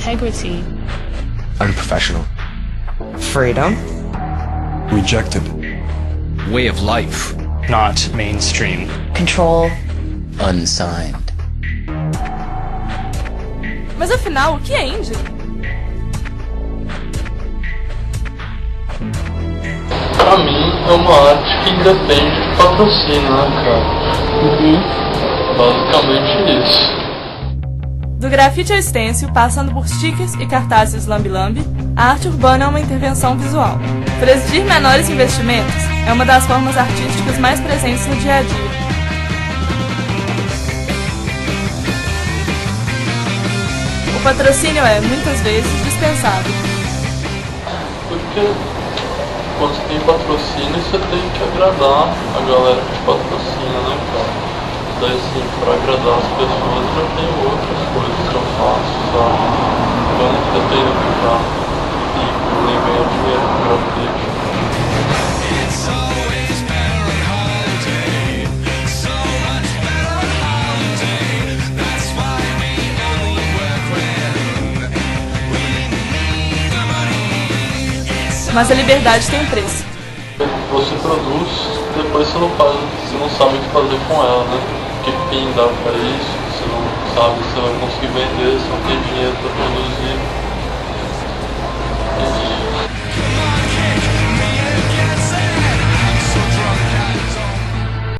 Integrity. Unprofessional. Freedom. Rejected. Way of life. Not mainstream. Control. Unsigned. Mas afinal, o que é indie? Pra mim, é uma arte que independe de patrocínio, né, cara? Basicamente isso. Do grafite ao stencil, passando por stickers e cartazes lambe-lambe, a arte urbana é uma intervenção visual. Para exigir menores investimentos, é uma das formas artísticas mais presentes no dia a dia. O patrocínio é, muitas vezes, dispensável. Porque quando você tem patrocínio, você tem que agradar a galera que te patrocina, né, cara? Daí, assim, pra agradar as pessoas, eu tenho outras coisas que eu faço, sabe? Eu não pretendo ficar rico nem ganhar dinheiro com grafite. Mas a liberdade tem um preço. Você produz, depois você não faz, você não sabe o que fazer com ela, né? Que fim dá pra isso, você não sabe se você vai conseguir vender, se não tem dinheiro pra produzir.